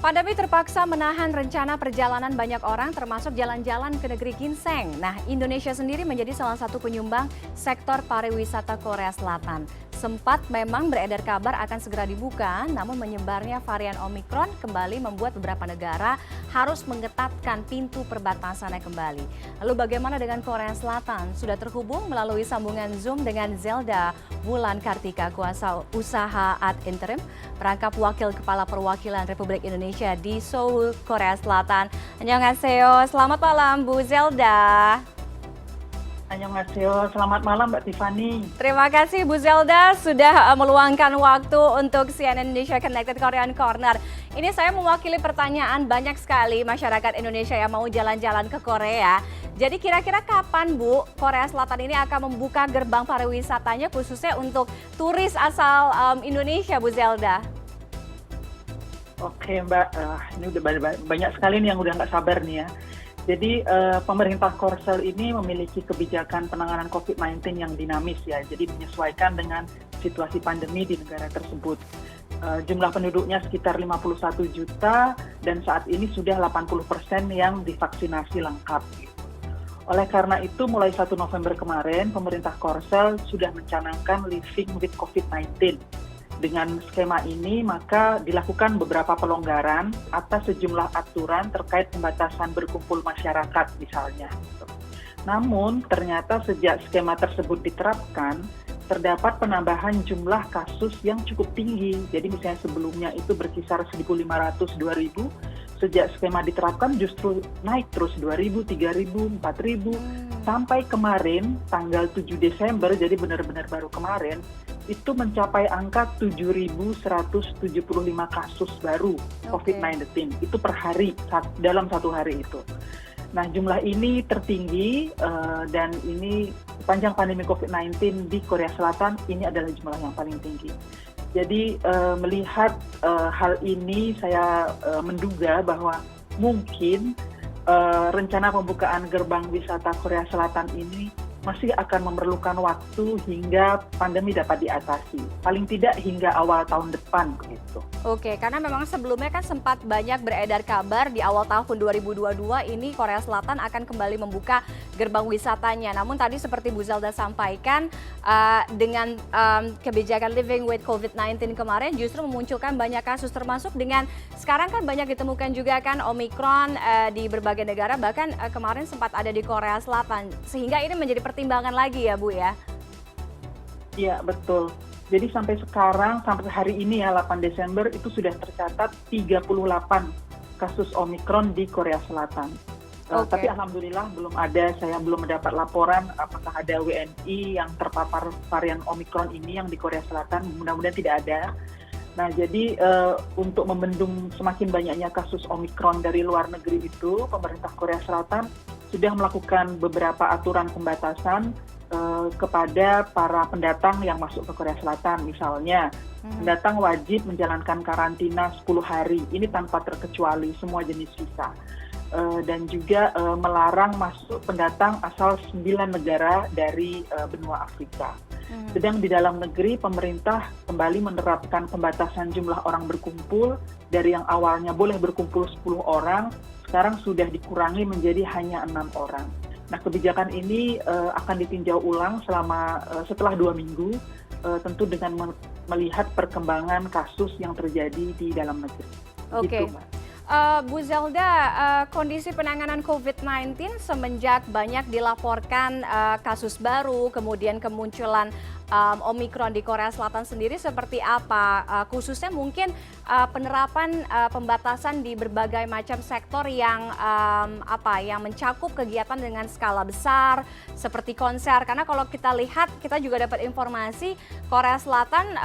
Pandemi terpaksa menahan rencana perjalanan banyak orang termasuk jalan-jalan ke negeri ginseng. Nah, Indonesia sendiri menjadi salah satu penyumbang sektor pariwisata Korea Selatan. Sempat memang beredar kabar akan segera dibuka, namun menyebarnya varian Omikron kembali membuat beberapa negara harus mengetatkan pintu perbatasannya kembali. Lalu bagaimana dengan Korea Selatan? Sudah terhubung melalui sambungan Zoom dengan Zelda Wulan Kartika, kuasa usaha ad interim, perangkap wakil kepala perwakilan Republik Indonesia di Seoul, Korea Selatan. Annyeonghaseyo, selamat malam Bu Zelda. Annyeonghaseyo, selamat malam Mbak Tiffany. Terima kasih Bu Zelda sudah meluangkan waktu untuk CNN Indonesia Connected Korean Corner. Ini saya mewakili pertanyaan banyak sekali masyarakat Indonesia yang mau jalan-jalan ke Korea. Jadi kira-kira kapan Bu Korea Selatan ini akan membuka gerbang pariwisatanya khususnya untuk turis asal Indonesia, Bu Zelda? Oke Mbak, ini udah banyak sekali nih yang udah nggak sabar nih ya. Jadi pemerintah Korsel ini memiliki kebijakan penanganan COVID-19 yang dinamis ya, jadi menyesuaikan dengan situasi pandemi di negara tersebut. Jumlah penduduknya sekitar 51 juta dan saat ini sudah 80% yang divaksinasi lengkap. Oleh karena itu mulai 1 November kemarin pemerintah Korsel sudah mencanangkan Living with COVID-19. Dengan skema ini, maka dilakukan beberapa pelonggaran atas sejumlah aturan terkait pembatasan berkumpul masyarakat misalnya. Namun, ternyata sejak skema tersebut diterapkan, terdapat penambahan jumlah kasus yang cukup tinggi. Jadi misalnya sebelumnya itu berkisar 1.500-2.000, sejak skema diterapkan justru naik terus 2.000, 3.000, 4.000, sampai kemarin tanggal 7 Desember, jadi benar-benar baru kemarin, itu mencapai angka 7.175 kasus baru COVID-19 itu per hari dalam satu hari itu. Nah jumlah ini tertinggi dan ini sepanjang pandemi COVID-19 di Korea Selatan ini adalah jumlah yang paling tinggi. Jadi melihat hal ini saya menduga bahwa mungkin rencana pembukaan gerbang wisata Korea Selatan ini masih akan memerlukan waktu hingga pandemi dapat diatasi. Paling tidak hingga awal tahun depan begitu. Oke, karena memang sebelumnya kan sempat banyak beredar kabar di awal tahun 2022 ini Korea Selatan akan kembali membuka gerbang wisatanya. Namun tadi seperti Bu Zelda sampaikan, dengan kebijakan Living with COVID-19 kemarin justru memunculkan banyak kasus, termasuk dengan sekarang kan banyak ditemukan juga kan Omikron di berbagai negara, bahkan kemarin sempat ada di Korea Selatan. Sehingga ini menjadi pertimbangan lagi ya Bu ya? Iya, betul. Jadi sampai sekarang, sampai hari ini ya 8 Desember itu sudah tercatat 38 kasus Omikron di Korea Selatan. Tapi alhamdulillah saya belum mendapat laporan apakah ada WNI yang terpapar varian Omikron ini yang di Korea Selatan, mudah-mudahan tidak ada. Nah jadi untuk membendung semakin banyaknya kasus Omikron dari luar negeri itu, pemerintah Korea Selatan sudah melakukan beberapa aturan pembatasan kepada para pendatang yang masuk ke Korea Selatan. Misalnya, pendatang wajib menjalankan karantina 10 hari, ini tanpa terkecuali semua jenis visa. Dan juga melarang masuk pendatang asal 9 negara dari benua Afrika. Sedang di dalam negeri, pemerintah kembali menerapkan pembatasan jumlah orang berkumpul dari yang awalnya boleh berkumpul 10 orang, sekarang sudah dikurangi menjadi hanya 6 orang. Nah, kebijakan ini akan ditinjau ulang setelah 2 minggu, tentu dengan melihat perkembangan kasus yang terjadi di dalam negeri. Oke. Gitu, Mbak. Bu Zelda, kondisi penanganan COVID-19 semenjak banyak dilaporkan kasus baru, kemudian kemunculan Omikron di Korea Selatan sendiri seperti apa? Khususnya mungkin penerapan pembatasan di berbagai macam sektor yang yang mencakup kegiatan dengan skala besar seperti konser. Karena kalau kita lihat, kita juga dapat informasi Korea Selatan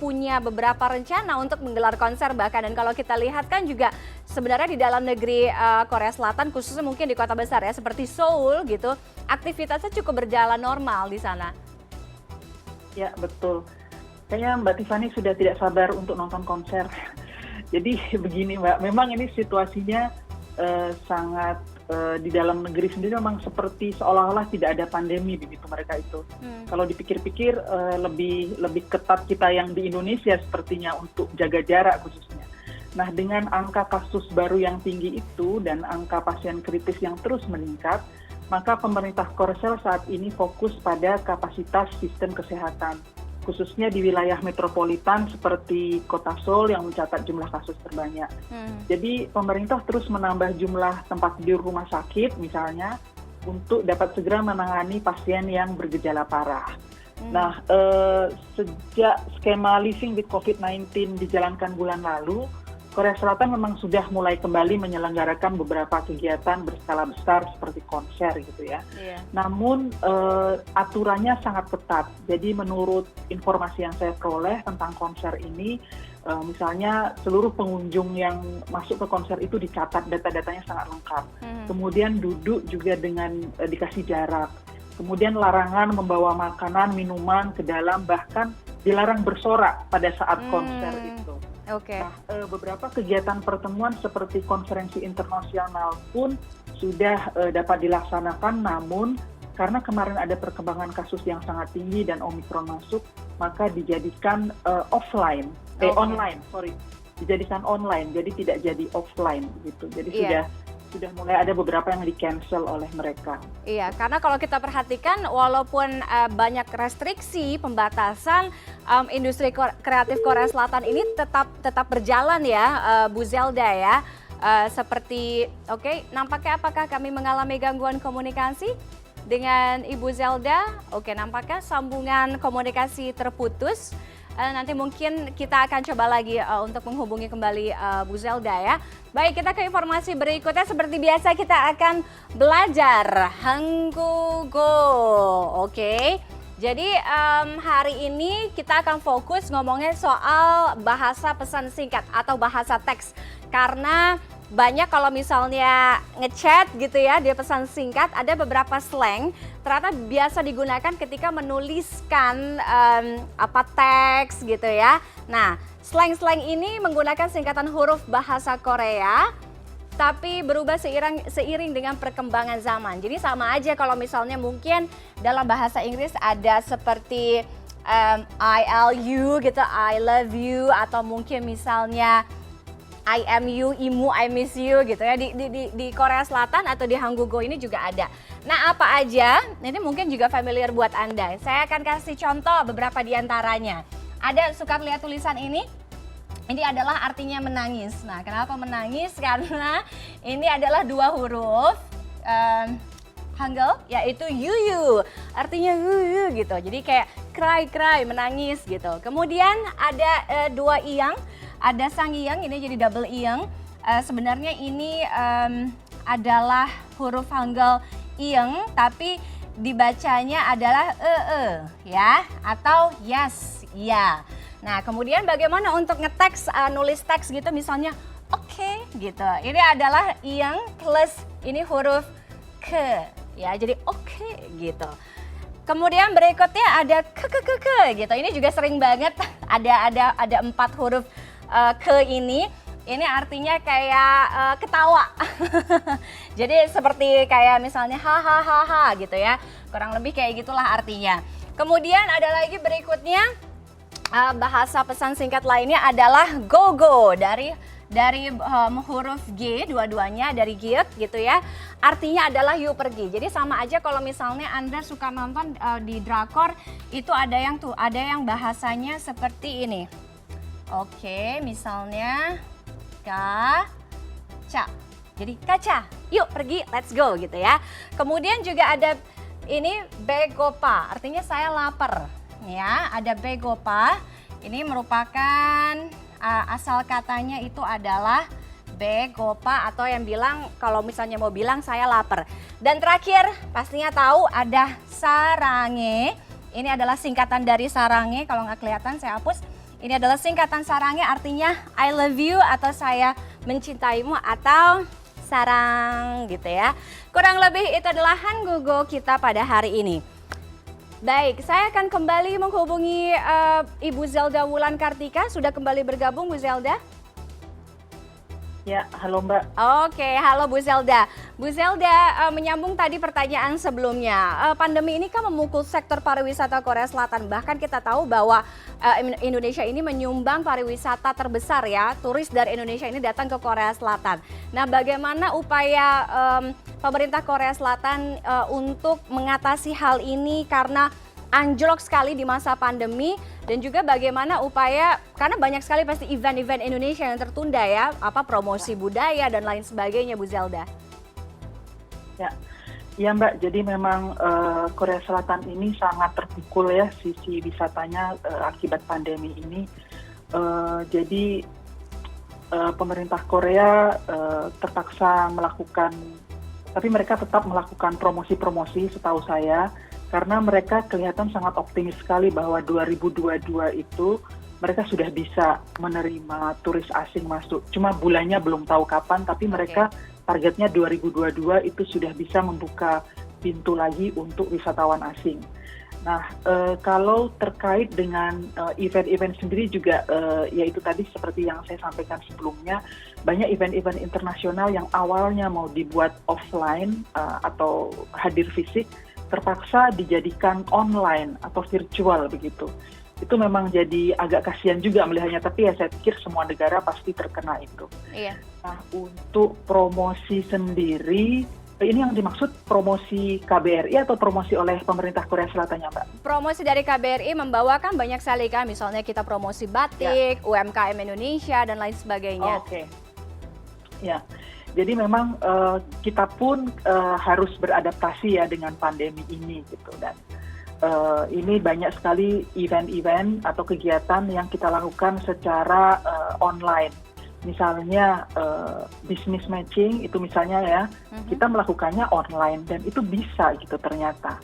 punya beberapa rencana untuk menggelar konser bahkan, dan kalau kita lihat kan juga sebenarnya di dalam negeri Korea Selatan khususnya mungkin di kota besar ya seperti Seoul gitu, aktivitasnya cukup berjalan normal di sana. Ya betul, kayaknya Mbak Tiffany sudah tidak sabar untuk nonton konser. Jadi begini Mbak, memang ini situasinya sangat di dalam negeri sendiri memang seperti seolah-olah tidak ada pandemi begitu mereka itu. Kalau dipikir-pikir lebih ketat kita yang di Indonesia sepertinya untuk jaga jarak khususnya. Nah, dengan angka kasus baru yang tinggi itu dan angka pasien kritis yang terus meningkat, maka pemerintah Korsel saat ini fokus pada kapasitas sistem kesehatan, khususnya di wilayah metropolitan seperti Kota Seoul yang mencatat jumlah kasus terbanyak. Jadi pemerintah terus menambah jumlah tempat tidur rumah sakit misalnya untuk dapat segera menangani pasien yang bergejala parah. Nah, sejak skema Living with COVID-19 dijalankan bulan lalu, Korea Selatan memang sudah mulai kembali menyelenggarakan beberapa kegiatan berskala besar seperti konser gitu ya. Namun aturannya sangat ketat. Jadi menurut informasi yang saya peroleh tentang konser ini, misalnya seluruh pengunjung yang masuk ke konser itu dicatat, data-datanya sangat lengkap. Kemudian duduk juga dengan dikasih jarak. Kemudian larangan membawa makanan, minuman ke dalam, bahkan dilarang bersorak pada saat konser itu. Nah, beberapa kegiatan pertemuan seperti konferensi internasional pun sudah dapat dilaksanakan, namun karena kemarin ada perkembangan kasus yang sangat tinggi dan Omikron masuk, maka dijadikan dijadikan online, jadi tidak jadi offline gitu. Jadi sudah mulai ada beberapa yang di-cancel oleh mereka. Iya, karena kalau kita perhatikan walaupun banyak restriksi, pembatasan, industri kreatif Korea Selatan ini tetap berjalan ya, Bu Zelda ya. Seperti, nampaknya apakah kami mengalami gangguan komunikasi dengan Ibu Zelda? Nampaknya sambungan komunikasi terputus. Nanti mungkin kita akan coba lagi untuk menghubungi kembali Bu Zelda ya. Baik, kita ke informasi berikutnya. Seperti biasa kita akan belajar Hanggugo. Jadi hari ini kita akan fokus ngomongin soal bahasa pesan singkat atau bahasa teks. Karena banyak kalau misalnya ngechat gitu ya, dia pesan singkat, ada beberapa slang ternyata biasa digunakan ketika menuliskan teks gitu ya. Nah, slang-slang ini menggunakan singkatan huruf bahasa Korea, tapi berubah seiring dengan perkembangan zaman. Jadi sama aja kalau misalnya mungkin dalam bahasa Inggris ada seperti I love you, atau mungkin misalnya I am you, imu, I miss you gitu ya. Di Korea Selatan atau di Hanggugo ini juga ada. Nah, apa aja? Ini mungkin juga familiar buat Anda. Saya akan kasih contoh beberapa di antaranya. Ada, suka lihat tulisan ini? Ini adalah artinya menangis. Nah, kenapa menangis? Karena ini adalah dua huruf Hangul, yaitu yuyu. Artinya yuyu gitu. Jadi kayak cry, menangis gitu. Kemudian ada dua iyang. Ada sang iyang, ini jadi double iyang. Sebenarnya ini adalah huruf Hangul iyang, tapi dibacanya adalah ya, atau yes, ya. Nah, kemudian bagaimana untuk ngeteks, nulis teks gitu, misalnya oke, gitu. Ini adalah iyang plus ini huruf ke, ya, jadi oke, gitu. Kemudian berikutnya ada ke gitu. Ini juga sering banget ada 4 huruf ke ini artinya kayak ketawa. Jadi seperti kayak misalnya hahaha gitu ya. Kurang lebih kayak gitulah artinya. Kemudian ada lagi berikutnya bahasa pesan singkat lainnya adalah go dari huruf G, dua-duanya dari giet gitu ya. Artinya adalah yuk pergi. Jadi sama aja kalau misalnya Anda suka nonton di drakor, itu ada yang bahasanya seperti ini. Misalnya kaca. Jadi kaca, yuk pergi, let's go gitu ya. Kemudian juga ada ini begopa, artinya saya lapar. Ya, ada begopa. Ini merupakan asal katanya itu adalah begopa, atau yang bilang kalau misalnya mau bilang saya lapar. Dan terakhir pastinya tahu ada sarange. Ini adalah singkatan dari sarange, kalau nggak kelihatan saya hapus. Ini adalah singkatan sarange, artinya I love you atau saya mencintaimu atau sarang gitu ya. Kurang lebih itu adalah Hanggugo kita pada hari ini. Baik, saya akan kembali menghubungi Ibu Zelda Wulan Kartika. Sudah kembali bergabung Bu Zelda? Ya, halo Mbak. Oke, halo Bu Zelda. Bu Zelda, menyambung tadi pertanyaan sebelumnya, pandemi ini kan memukul sektor pariwisata Korea Selatan. Bahkan kita tahu bahwa Indonesia ini menyumbang pariwisata terbesar ya, turis dari Indonesia ini datang ke Korea Selatan. Nah, bagaimana upaya pemerintah Korea Selatan untuk mengatasi hal ini karena anjlok sekali di masa pandemi, dan juga bagaimana upaya, karena banyak sekali pasti event-event Indonesia yang tertunda ya, apa promosi budaya dan lain sebagainya, Bu Zelda. Ya, ya Mbak. Jadi memang Korea Selatan ini sangat terpukul ya sisi wisatanya akibat pandemi ini. Jadi pemerintah Korea terpaksa melakukan, tapi mereka tetap melakukan promosi-promosi setahu saya. Karena mereka kelihatan sangat optimis sekali bahwa 2022 itu mereka sudah bisa menerima turis asing masuk. Cuma bulannya belum tahu kapan, tapi mereka targetnya 2022 itu sudah bisa membuka pintu lagi untuk wisatawan asing. Nah, kalau terkait dengan event-event sendiri juga, yaitu tadi seperti yang saya sampaikan sebelumnya, banyak event-event internasional yang awalnya mau dibuat offline atau hadir fisik, terpaksa dijadikan online atau virtual begitu. Itu memang jadi agak kasihan juga melihatnya, tapi ya saya pikir semua negara pasti terkena itu. Iya. Nah, untuk promosi sendiri, ini yang dimaksud promosi KBRI atau promosi oleh pemerintah Korea Selatan ya Mbak? Promosi dari KBRI membawakan banyak sekali kan, misalnya kita promosi batik, UMKM Indonesia, dan lain sebagainya. Oke. Ya. Jadi memang kita pun harus beradaptasi ya dengan pandemi ini gitu, dan ini banyak sekali event-event atau kegiatan yang kita lakukan secara online. Misalnya business matching itu misalnya ya, kita melakukannya online dan itu bisa gitu ternyata.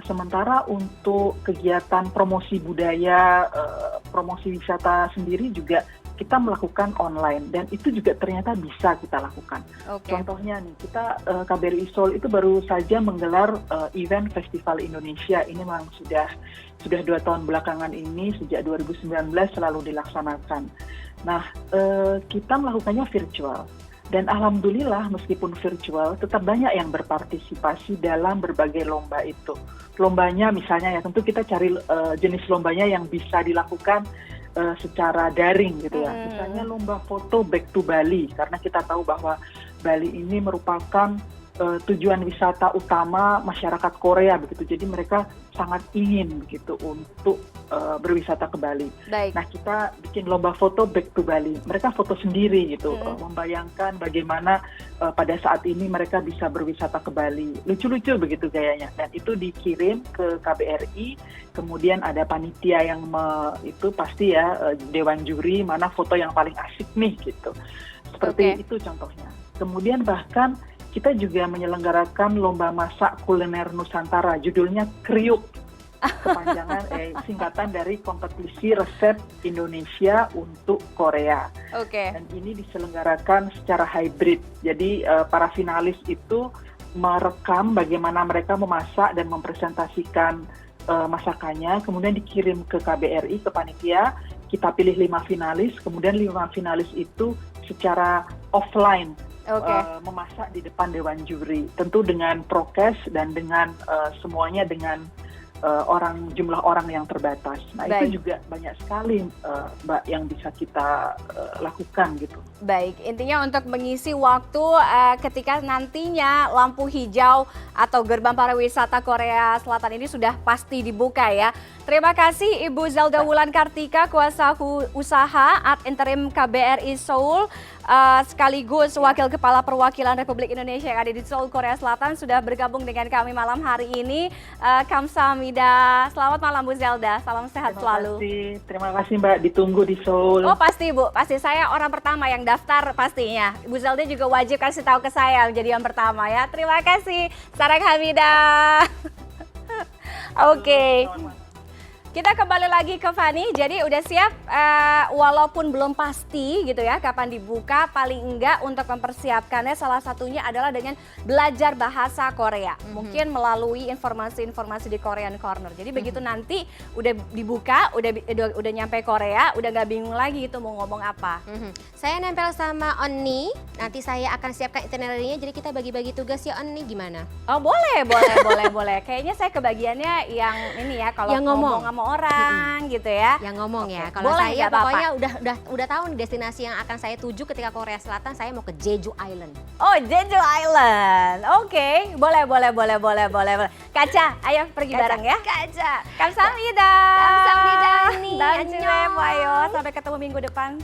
Sementara untuk kegiatan promosi budaya, promosi wisata sendiri juga kita melakukan online dan itu juga ternyata bisa kita lakukan. Contohnya nih, kita KBRI Seoul itu baru saja menggelar event Festival Indonesia. Ini memang sudah 2 tahun belakangan ini, sejak 2019 selalu dilaksanakan. Nah, kita melakukannya virtual. Dan alhamdulillah meskipun virtual, tetap banyak yang berpartisipasi dalam berbagai lomba itu. Lombanya misalnya ya, tentu kita cari jenis lombanya yang bisa dilakukan secara daring gitu ya. Misalnya lomba foto back to Bali, karena kita tahu bahwa Bali ini merupakan tujuan wisata utama masyarakat Korea begitu. Jadi mereka sangat ingin begitu untuk berwisata ke Bali. Baik. Nah, kita bikin lomba foto back to Bali. Mereka foto sendiri gitu, membayangkan bagaimana pada saat ini mereka bisa berwisata ke Bali. Lucu-lucu begitu gayanya. Dan itu dikirim ke KBRI, kemudian ada panitia yang itu pasti ya dewan juri mana foto yang paling asik nih gitu. Seperti itu contohnya. Kemudian bahkan kita juga menyelenggarakan lomba masak kuliner Nusantara, judulnya Kriuk, kepanjangan singkatan dari kompetisi resep Indonesia untuk Korea. Dan ini diselenggarakan secara hybrid. Jadi para finalis itu merekam bagaimana mereka memasak dan mempresentasikan masakannya, kemudian dikirim ke KBRI, ke panitia. Kita pilih 5 finalis, kemudian 5 finalis itu secara offline memasak di depan dewan juri, tentu dengan prokes dan dengan semuanya dengan jumlah orang yang terbatas. Nah, itu juga banyak sekali Mbak yang bisa kita lakukan gitu. Baik, intinya untuk mengisi waktu ketika nantinya lampu hijau atau gerbang pariwisata Korea Selatan ini sudah pasti dibuka ya. Terima kasih Ibu Zelda Wulan Kartika, kuasa usaha ad interim KBRI Seoul, sekaligus Wakil Kepala Perwakilan Republik Indonesia yang ada di Seoul, Korea Selatan, sudah bergabung dengan kami malam hari ini. Kamsahamnida. Selamat malam Bu Zelda, salam sehat selalu. Terima kasih Mbak, ditunggu di Seoul. Oh pasti Bu, pasti saya orang pertama yang daftar pastinya. Bu Zelda juga wajib kasih tahu ke saya jadi yang pertama ya. Terima kasih. Sarang Hamida. Oke. Kita kembali lagi ke Fani, jadi udah siap walaupun belum pasti gitu ya kapan dibuka, paling enggak untuk mempersiapkannya salah satunya adalah dengan belajar bahasa Korea. Mungkin melalui informasi-informasi di Korean Corner. Jadi begitu nanti udah dibuka, udah nyampe Korea, udah nggak bingung lagi itu mau ngomong apa. Saya nempel sama Onni, nanti saya akan siapkan itinerary-nya, jadi kita bagi-bagi tugas ya Onni, gimana? Oh boleh. Kayaknya saya kebagiannya yang ini ya kalau Yang ngomong sama orang gitu ya. Yang ngomong ya. Oke. Kalau Boleh, saya nggak apa-apa. pokoknya udah tahu nih destinasi yang akan saya tuju ketika Korea Selatan, saya mau ke Jeju Island. Oh, Jeju Island. Oke, boleh. Kaca, ayo pergi bareng ya. Kaca. Kamsahamnida. Kamsahamnida nih. Annyeong. Ayo, sampai ketemu minggu depan.